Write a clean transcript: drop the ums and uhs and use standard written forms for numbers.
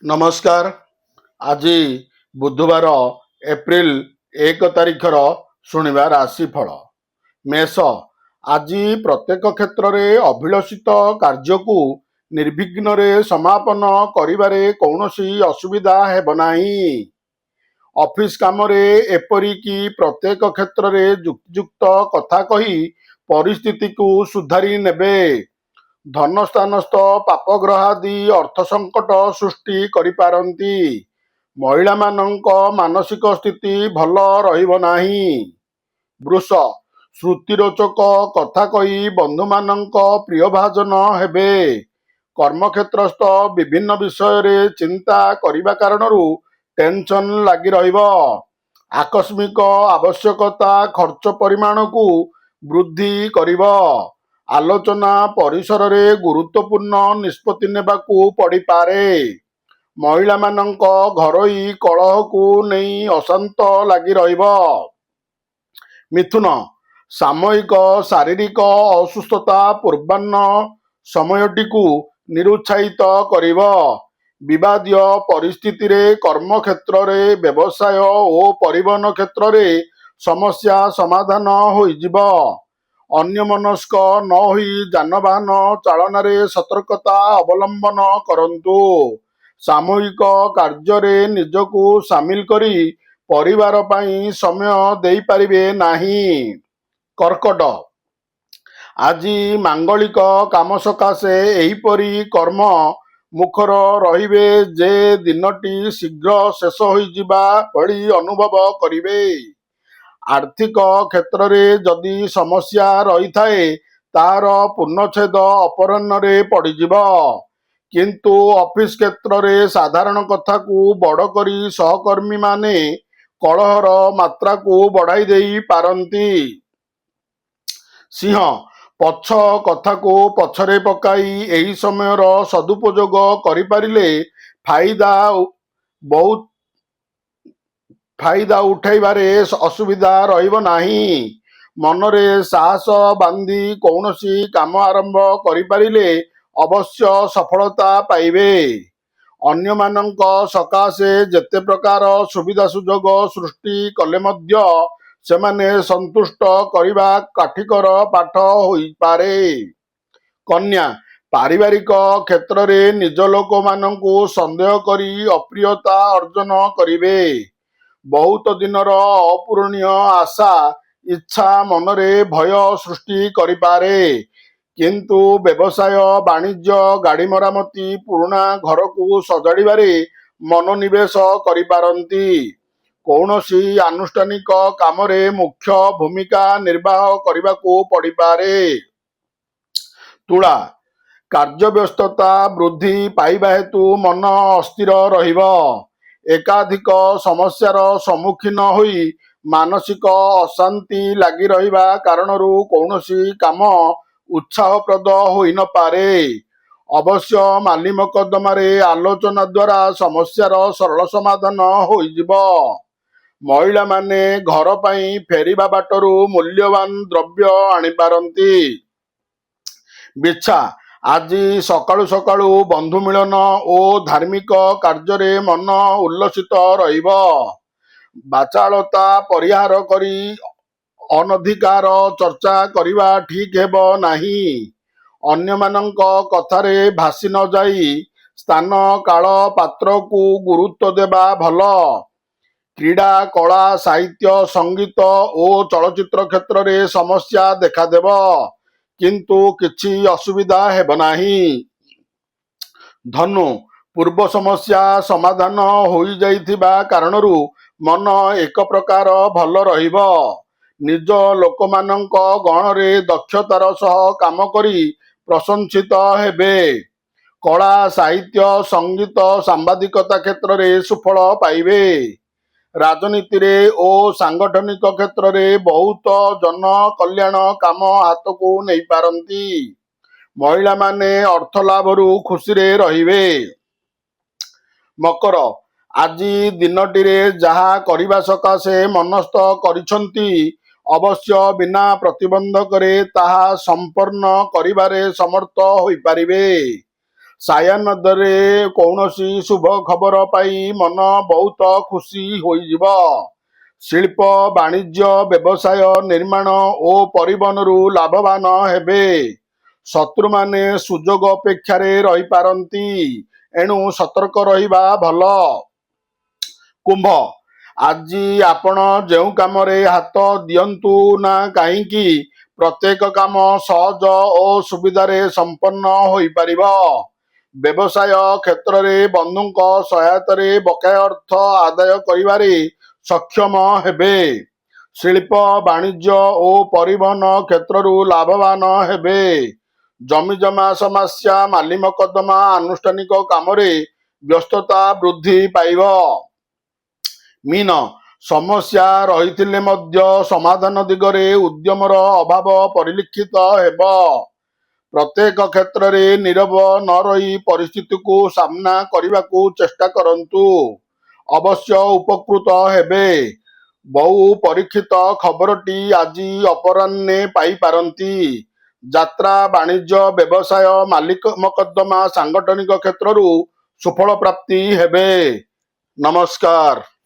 नमस्कार। आज बुधवार एप्रिल 1 तारिखर शुणिबा राशिफल। मेष, आज प्रत्येक क्षेत्र में अभिलषित कार्य को निर्विघ्न समापन करिबारे कौनसी असुविधा हेब नाही। ऑफिस काम एपरिक प्रत्येक क्षेत्र में युक्तियुक्त कथा कही परिस्थिति को सुधारी नेबे। धनस्थानस्थ पापग्रहादि अर्थ संकट सृष्टि करिपारନ୍ତି। महिला मानक मानसिक स्थिति भल रहिब नाही। वृष, श्रुतिरोचक कथा कही बंधु मानक प्रियभाजन हेबे। कर्मक्षेत्रस्थ विभिन्न विषय रे चिंता करिबा कारणरू टेंशन लगी रहिब। आकस्मिक आवश्यकता खर्च परिमाण को वृद्धि करिब। आलोचना परिसर रे गुरुत्वपूर्ण निष्पत्ति नेबाकू पड़िपारे। महिला मानक घरोई कलह को नहीं अशांत लगी रहिब। मिथुन, सामयिक शारीरिक असुस्थता पूर्वाह्न समयटी को निरुत्साहित करिब। विवादीय परिस्थिति रे कर्म क्षेत्र रे व्यवसाय और परिवहन क्षेत्र रे समस्या समाधान होइजिब। अन्यमनस्क न होई जानवाहन चालन रे सतर्कता अवलंबन करंतु। सामूहिक कार्य रे निजको सामिल करी परिवार पाई समय देई पारिबे नाही। कर्कट, आज मांगलिक काम सकाशे एहिपरि कर्म मुखर रहिबे जे दिनटी शीघ्र शेष होइजिबा भली अनुभव करिबे। आर्थिक क्षेत्र में जदि समस्या रही थाए तार पूर्णछेद अपराह्न रे पड़िजिब। किंतु ऑफिस क्षेत्र में साधारण कथा को बड़ करी सहकर्मी माने कलहर मात्रा को बढ़ाई देई पारंती। सिंह, पछ कथा को पछरे पकाई एही समयर सदुपयोग करिपारिले बहुत फायदा उठाइबारे असुविधा रहिब नाही। मनरे साहस बांधी कौनसी काम आरंभ करिपारिले अवश्य सफलता पाइबे। अन्य मानक सकाशे जेते प्रकार सुविधा सुजोग सृष्टि कले मध्य सेमाने संतुष्ट करिबा काठिकर पाठ होइपारे। कन्या, पारिवारिक क्षेत्र रे निज लोक मानकु संदेह करी अप्रियता अर्जन करिबे। बहुत दिनर अपूरणीय आशा इच्छा मनरे भय सृष्टि करिपारे। किंतु व्यवसाय वाणिज्य गाड़ी मरामती पुराना घर को सजाड़िबारे मनोनिवेश करिपारंती। कौनसी आनुष्ठानिक काम रे मुख्य भूमिका निर्वाह करबाकू पड़िपारे। तुला, कार्य व्यस्तता वृद्धि पाइबा हेतु मन अस्थिर रहिब। एकाधिक समस्यार सम्मुखीन होई मानसिक अशांति लगी रहिबा कारणरू कौनसी काम उत्साहप्रद होई न पारे। अवश्य माली मकद्दमारे आलोचना द्वारा समस्यार सरल समाधान होइजिब। महिला माने घर पाई फेरिबा बाटरू मूल्यवान द्रव्य आनिपारंती। बिच्छा, आज सकाळु सकाळु बंधु मिलन और धार्मिक कार्य मन उल्लसित रहिब। बाचालता परिहार करी अनधिकार चर्चा करिबा ठीक हेब नाही। अन्य मानक कथारे भासी न जाई स्थान काल पात्र को गुरुत्व देबा भल। क्रीड़ा कला साहित्य संगीत और चलचित्र क्षेत्र में समस्या देखादेव किंतु किछि असुविधा हेब नाही। धनु, पूर्व समस्या समाधान होई जाइथिबा कारणरू मन एक प्रकार भल रहिब। निज लोक मानक गण रे दक्षतार सह काम करी प्रशंसित हेबे। कला साहित्य संगीत सांबादिकता क्षेत्र में सुफल पाइबे। राजनीति रे और सांगठनिक क्षेत्र में बहुत जन कल्याण काम हाथ को नहीं पारंती। महिला माने अर्थ लाभरू खुशी रे रहिबे। मकर, आज दिनटी रे जहा करिबा सकाशे मनस्थ करिसंती अवश्य बिना प्रतिबंधक रे ताहा संपन्न करिबारे समर्थ होई पारिबे। ସାୟାହ୍ନରେ କୌଣସି ଶୁଭ ଖବର ପାଇ ମନ ବହୁତ ଖୁସି ହୋଇଯିବ। ଶିଳ୍ପ, ବାଣିଜ୍ୟ, ବ୍ୟବସାୟ, ନିର୍ମାଣ ଓ ପରିବହନରୁ ଲାଭବାନ ହେବେ। ଶତ୍ରୁମାନେ ସୁଯୋଗ ଅପେକ୍ଷାରେ ରହିପାରନ୍ତି, ଏଣୁ ସତର୍କ ରହିବା ଭଲ। କୁମ୍ଭ, ଆଜି ଆପଣ ଯେଉଁ କାମରେ ହାତ ଦିଅନ୍ତୁ ନା କାହିଁକି ପ୍ରତ୍ୟେକ କାମ ସହଜ ଓ ସୁବିଧାରେ ସମ୍ପନ୍ନ ହୋଇପାରିବ। ବ୍ୟବସାୟ କ୍ଷେତ୍ରରେ ବନ୍ଧୁଙ୍କ ସହାୟତାରେ ବକେୟା ଅର୍ଥ ଆଦାୟ କରିବାରେ ସକ୍ଷମ ହେବେ। ଶିଳ୍ପ, ବାଣିଜ୍ୟ ଓ ପରିବହନ କ୍ଷେତ୍ରରୁ ଲାଭବାନ ହେବେ। ଜମିଜମା ସମସ୍ୟା, ମାଲି ମକଦ୍ଦମା, ଆନୁଷ୍ଠାନିକ କାମରେ ବ୍ୟସ୍ତତା ବୃଦ୍ଧି ପାଇବ। ମୀନ, ସମସ୍ୟା ରହିଥିଲେ ମଧ୍ୟ ସମାଧାନ ଦିଗରେ ଉଦ୍ୟମର ଅଭାବ ପରିଲକ୍ଷିତ ହେବ। ପ୍ରତ୍ୟେକ କ୍ଷେତ୍ରରେ ନୀରବ ନ ରହି ପରିସ୍ଥିତିକୁ ସାମ୍ନା କରିବାକୁ ଚେଷ୍ଟା କରନ୍ତୁ, ଅବଶ୍ୟ ଉପକୃତ ହେବେ। ବହୁ ପରୀକ୍ଷିତ ଖବରଟି ଆଜି ଅପରାହ୍ନେ ପାଇପାରନ୍ତି। ଯାତ୍ରା, ବାଣିଜ୍ୟ, ବ୍ୟବସାୟ, ମାଲିକ ମକଦ୍ଦମା, ସାଂଗଠନିକ କ୍ଷେତ୍ରରୁ ସୁଫଳ ପ୍ରାପ୍ତି ହେବେ। ନମସ୍କାର।